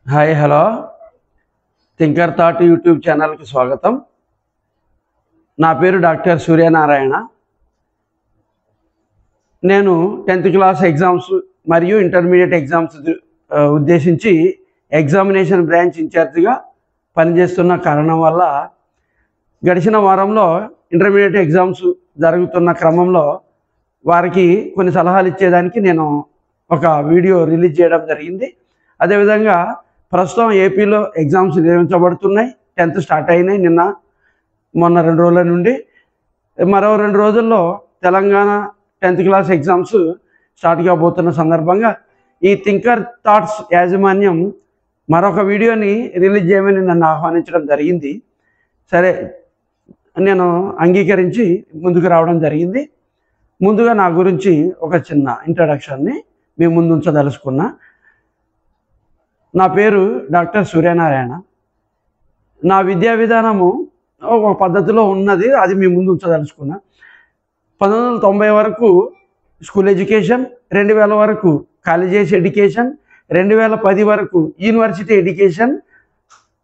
Hi hello thinker thought YouTube ఛానల్కి స్వాగతం. నా పేరు డాక్టర్ సూర్యనారాయణ. నేను 10th క్లాస్ ఎగ్జామ్స్ మరియు ఇంటర్మీడియట్ ఎగ్జామ్స్ ఉద్దేశించి ఎగ్జామినేషన్ బ్రాంచ్ ఇన్ఛార్జిగా పనిచేస్తున్న కారణం వల్ల గడిచిన వారంలో ఇంటర్మీడియట్ ఎగ్జామ్స్ జరుగుతున్న క్రమంలో వారికి కొన్ని సలహాలు ఇచ్చేదానికి నేను ఒక వీడియో రిలీజ్ చేయడం జరిగింది. అదేవిధంగా ప్రస్తుతం ఏపీలో ఎగ్జామ్స్ నిర్వహించబడుతున్నాయి. 10th స్టార్ట్ అయినాయి మొన్న 2 రోజుల నుండి. మరో 2 రోజుల్లో Telangana 10th class exams start కాబోతున్న సందర్భంగా ఈ థింకర్ థాట్స్ యాజమాన్యం మరొక వీడియోని రిలీజ్ చేయమని నన్ను ఆహ్వానించడం జరిగింది. సరే, నేను అంగీకరించి ముందుకు రావడం జరిగింది. ముందుగా నా గురించి ఒక చిన్న ఇంట్రడక్షన్ని మీ ముందు ఉంచదలుచుకున్నా. నా పేరు డాక్టర్ సూర్యనారాయణ. నా విద్యా విధానము ఒక పద్ధతిలో ఉన్నది, అది మీ ముందు ఉంచదలుచుకున్నా. 1990 వరకు స్కూల్ ఎడ్యుకేషన్, 2000 వరకు కాలేజెస్ ఎడ్యుకేషన్, 2010 వరకు యూనివర్సిటీ ఎడ్యుకేషన్,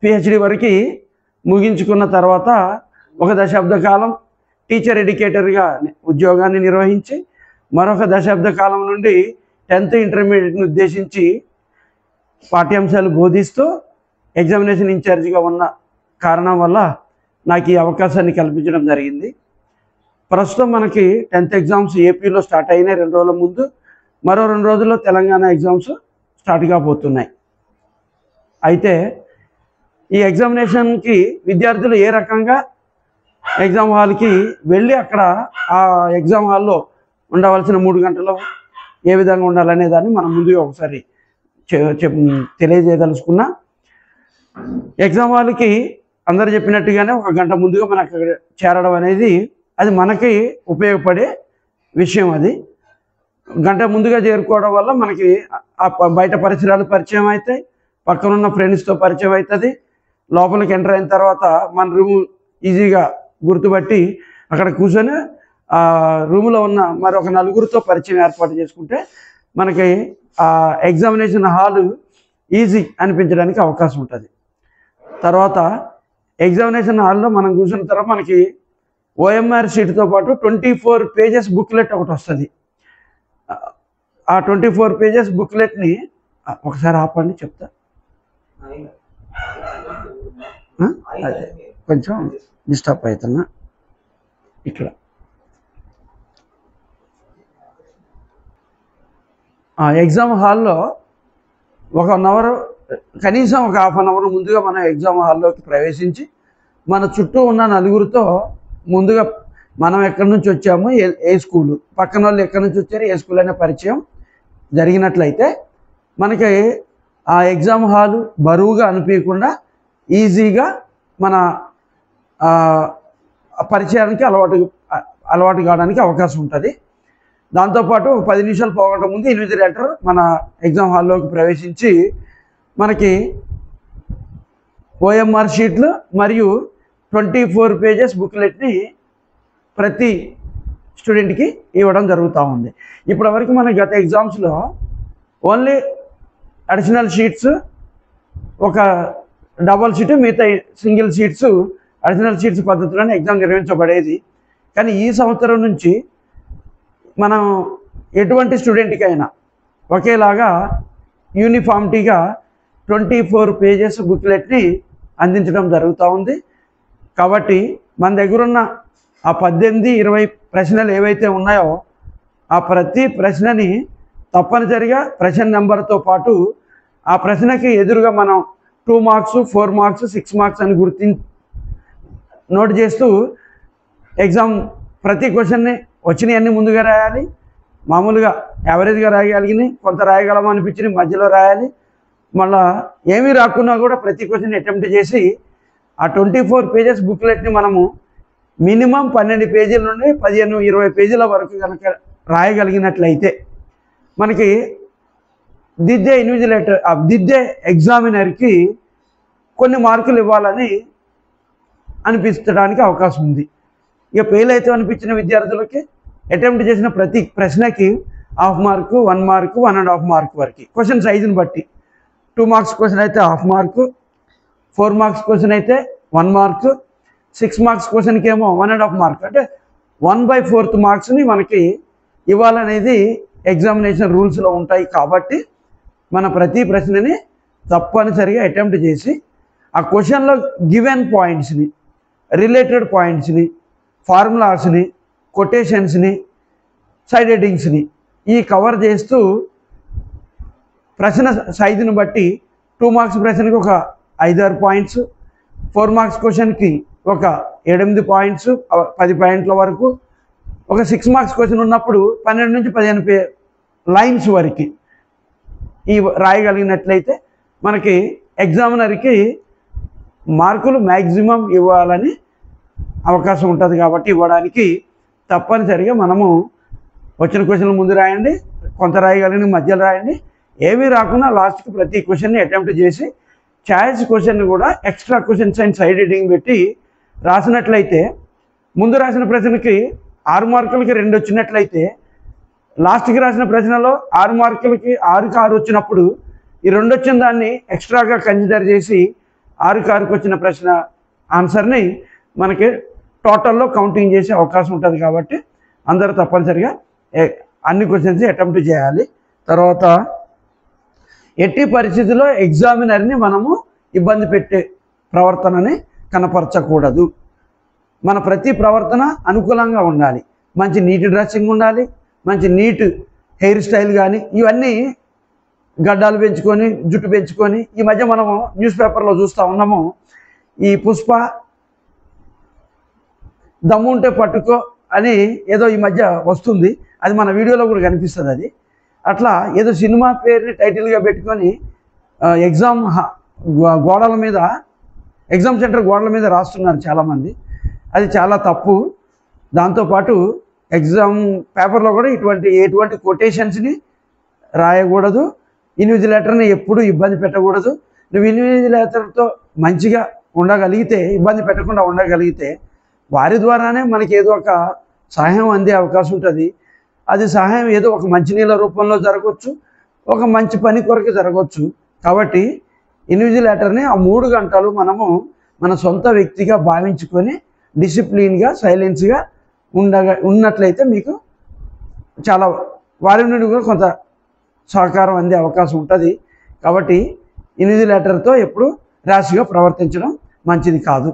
PhD వరకు ముగించుకున్న తర్వాత ఒక దశాబ్ద కాలం టీచర్ ఎడ్యుకేటర్గా ఉద్యోగాన్ని నిర్వహించి మరొక దశాబ్ద కాలం నుండి 10th ఇంటర్మీడియట్ని ఉద్దేశించి పాఠ్యాంశాలు బోధిస్తూ ఎగ్జామినేషన్ ఇన్ఛార్జిగా ఉన్న కారణం వల్ల నాకు ఈ అవకాశాన్ని కల్పించడం జరిగింది. ప్రస్తుతం మనకి 10th ఎగ్జామ్స్ ఏపీలో స్టార్ట్ అయినాయి 2 రోజుల ముందు. మరో 2 రోజుల్లో తెలంగాణ ఎగ్జామ్స్ స్టార్ట్ కాబోతున్నాయి. అయితే ఈ ఎగ్జామినేషన్కి విద్యార్థులు ఏ రకంగా ఎగ్జామ్ హాల్కి వెళ్ళి అక్కడ ఆ ఎగ్జామ్ హాల్లో ఉండవలసిన 3 గంటలు ఏ విధంగా ఉండాలనే దాన్ని మనం ముందుగా ఒకసారి తెలియజేయదలుచుకున్నా. ఎగ్జామ్ హాల్కి అందరు చెప్పినట్టుగానే 1 గంట ముందుగా మనకు చేరడం అనేది అది మనకి ఉపయోగపడే విషయం. అది గంట ముందుగా చేరుకోవడం వల్ల మనకి బయట పరిసరాలు పరిచయం అవుతాయి, పక్కనున్న ఫ్రెండ్స్తో పరిచయం అవుతుంది. లోపలికి ఎంటర్ అయిన తర్వాత మన రూమ్ ఈజీగా గుర్తుపట్టి అక్కడ కూర్చొని ఆ రూమ్లో ఉన్న మరొక 4గురితో పరిచయం ఏర్పాటు చేసుకుంటే మనకి ఆ ఎగ్జామినేషన్ హాలు ఈజీ అనిపించడానికి అవకాశం ఉంటుంది. తర్వాత ఎగ్జామినేషన్ హాల్లో మనం కూర్చున్న తర్వాత మనకి OMR షీట్తో పాటు 24 పేజెస్ బుక్లెట్ ఒకటి వస్తుంది. ఆ 24 పేజెస్ బుక్లెట్ని ఒకసారి ఆపండి, చెప్తా. అదే కొంచెం డిస్టర్బ్ అవుతున్నా. ఇక్కడ ఎగ్జామ్ హాల్లో 1 అవర్, కనీసం ఒక 1/2 అవర్ ముందుగా మనం ఎగ్జామ్ హాల్లోకి ప్రవేశించి మన చుట్టూ ఉన్న 4గురితో ముందుగా మనం ఎక్కడి నుంచి వచ్చాము, ఏ స్కూలు, పక్కన వాళ్ళు ఎక్కడి నుంచి వచ్చారు, ఏ స్కూల్ అనే పరిచయం జరిగినట్లయితే మనకి ఆ ఎగ్జామ్ హాలు బరువుగా అనిపించకుండా ఈజీగా మన పరిచయానికి అలవాటు కావడానికి అవకాశం ఉంటుంది. దాంతోపాటు 10 నిమిషాలు పోగొట్ట ముందు ఇన్విజిలేటర్ మన ఎగ్జామ్ హాల్లోకి ప్రవేశించి మనకి OMR షీట్లు మరియు 24 పేజెస్ బుక్లెట్ని ప్రతి స్టూడెంట్కి ఇవ్వడం జరుగుతూ ఉంది. ఇప్పటివరకు మన గత ఎగ్జామ్స్లో ఓన్లీ అడిషనల్ షీట్స్, ఒక డబల్ షీట్, మిగతా సింగిల్ షీట్స్, అడిషనల్ షీట్స్ పద్ధతిలోనే ఎగ్జామ్ నిర్వహించబడేది. కానీ ఈ సంవత్సరం నుంచి మనం ఎటువంటి స్టూడెంట్కైనా ఒకేలాగా యూనిఫామిటీగా 24 పేజెస్ బుక్లెట్ని అందించడం జరుగుతూ ఉంది. కాబట్టి మన దగ్గర ఉన్న ఆ 18-20 ప్రశ్నలు ఏవైతే ఉన్నాయో ఆ ప్రతి ప్రశ్నని తప్పనిసరిగా ప్రశ్న నెంబర్తో పాటు ఆ ప్రశ్నకి ఎదురుగా మనం 2 మార్క్స్, 4 మార్క్స్, 6 మార్క్స్ అని నోట్ చేస్తూ ఎగ్జామ్ ప్రతి క్వశ్చన్ని వచ్చినవన్నీ ముందుగా రాయాలి. మామూలుగా యావరేజ్గా రాయగలిగినాయి, కొంత రాయగలమో అనిపించినవి మధ్యలో రాయాలి. మళ్ళీ ఏమీ రాకున్నా కూడా ప్రతి క్వశ్చన్ అటెంప్ట్ చేసి ఆ 24 పేజెస్ బుక్లెట్ని మనము మినిమం 12 పేజీల నుండి 15-20 పేజీల వరకు కనుక రాయగలిగినట్లయితే మనకి దిద్దే ఎగ్జామినర్కి కొన్ని మార్కులు ఇవ్వాలని అనిపించడానికి అవకాశం ఉంది. ఇక ఫెయిల్ అయితే అనిపించిన విద్యార్థులకి అటెంప్ట్ చేసిన ప్రతి ప్రశ్నకి 1/2 మార్కు, 1 మార్కు, 1.5 మార్కు వరకు క్వశ్చన్ సైజుని బట్టి 2 మార్క్స్ క్వశ్చన్ అయితే 1/2 మార్కు, 4 మార్క్స్ క్వశ్చన్ అయితే 1 మార్కు, 6 మార్క్స్ క్వశ్చన్కి ఏమో 1.5 మార్క్, అంటే 1/4 మార్క్స్ని మనకి ఇవ్వాలనేది ఎగ్జామినేషన్ రూల్స్లో ఉంటాయి. కాబట్టి మన ప్రతి ప్రశ్నని తప్పనిసరిగా అటెంప్ట్ చేసి ఆ క్వశ్చన్లో గివెన్ పాయింట్స్ని, రిలేటెడ్ పాయింట్స్ని, ఫార్ములాస్ని, కొటేషన్స్ని, సైడ్ హెడ్డింగ్స్ని ఈ కవర్ చేస్తూ ప్రశ్న సైజుని బట్టి 2 మార్క్స్ ప్రశ్నకి ఒక 5-6 పాయింట్స్, 4 మార్క్స్ క్వశ్చన్కి ఒక 7-8 పాయింట్స్, 10 పాయింట్ల వరకు, ఒక 6 మార్క్స్ క్వశ్చన్ ఉన్నప్పుడు 12 నుంచి 15 లైన్స్ వరకు ఈ రాయగలిగినట్లయితే మనకి ఎగ్జామినర్కి మార్కులు మ్యాక్సిమం ఇవ్వాలని అవకాశం ఉంటుంది. కాబట్టి ఇవ్వడానికి తప్పనిసరిగా మనము వచ్చిన క్వశ్చన్లు ముందు రాయండి, కొంత రాయగలిగిన మధ్యలో రాయండి, ఏమీ రాకుండా లాస్ట్కి ప్రతి క్వశ్చన్ని అటెంప్ట్ చేసి చాయిస్ క్వశ్చన్ కూడా extra questions and side heading పెట్టి రాసినట్లయితే ముందు రాసిన ప్రశ్నకి 6 మార్కులకి 2 వచ్చినట్లయితే లాస్ట్కి రాసిన ప్రశ్నలో 6 మార్కులకి 6కి 6 వచ్చినప్పుడు ఈ 2 వచ్చిన దాన్ని ఎక్స్ట్రాగా కన్సిడర్ చేసి 6కి 6కి వచ్చిన ప్రశ్న ఆన్సర్ని మనకి టోటల్లో కౌంటింగ్ చేసే అవకాశం ఉంటుంది. కాబట్టి అందరూ తప్పనిసరిగా అన్ని క్వశ్చన్స్ అటెంప్ట్ చేయాలి. తర్వాత ఎట్టి పరిస్థితుల్లో ఎగ్జామినర్ని మనము ఇబ్బంది పెట్టే ప్రవర్తనని కనపరచకూడదు. మన ప్రతి ప్రవర్తన అనుకూలంగా ఉండాలి. మంచి నీట్ డ్రెస్సింగ్ ఉండాలి, మంచి నీట్ హెయిర్ స్టైల్ కానీ, ఇవన్నీ గడ్డాలు పెంచుకొని జుట్టు పెంచుకొని ఈ మధ్య మనము న్యూస్ పేపర్లో చూస్తూ ఉన్నాము. ఈ పుష్ప దమ్ము ఉంటే పట్టుకో అని ఏదో ఈ మధ్య వస్తుంది, అది మన వీడియోలో కూడా కనిపిస్తుంది. అది అట్లా ఏదో సినిమా పేరుని టైటిల్గా పెట్టుకొని ఎగ్జామ్ గోడల మీద, ఎగ్జామ్ సెంటర్ గోడల మీద రాస్తున్నారు చాలామంది. అది చాలా తప్పు. దాంతోపాటు ఎగ్జామ్ పేపర్లో కూడా ఎటువంటి కొటేషన్స్ని రాయకూడదు. ఇన్విజిలేటర్ని ఎప్పుడూ ఇబ్బంది పెట్టకూడదు. నువ్వు ఇన్విజిలేటర్తో మంచిగా ఉండగలిగితే, ఇబ్బంది పెట్టకుండా ఉండగలిగితే వారి ద్వారానే మనకి ఏదో ఒక సహాయం అందే అవకాశం ఉంటుంది. అది సహాయం ఏదో ఒక మంచినీళ్ళ రూపంలో జరగవచ్చు, ఒక మంచి పని కొరకు జరగవచ్చు. కాబట్టి ఇన్విజిలేటర్ని ఆ 3 గంటలు మనము మన సొంత వ్యక్తిగా భావించుకొని డిసిప్లిన్గా, సైలెన్స్గా ఉన్నట్లయితే మీకు చాలా వారి నుండి కూడా కొంత సహకారం అందే అవకాశం ఉంటుంది. కాబట్టి ఇన్విజిలేటర్తో ఎప్పుడు ర్యాష్గా ప్రవర్తించడం మంచిది కాదు.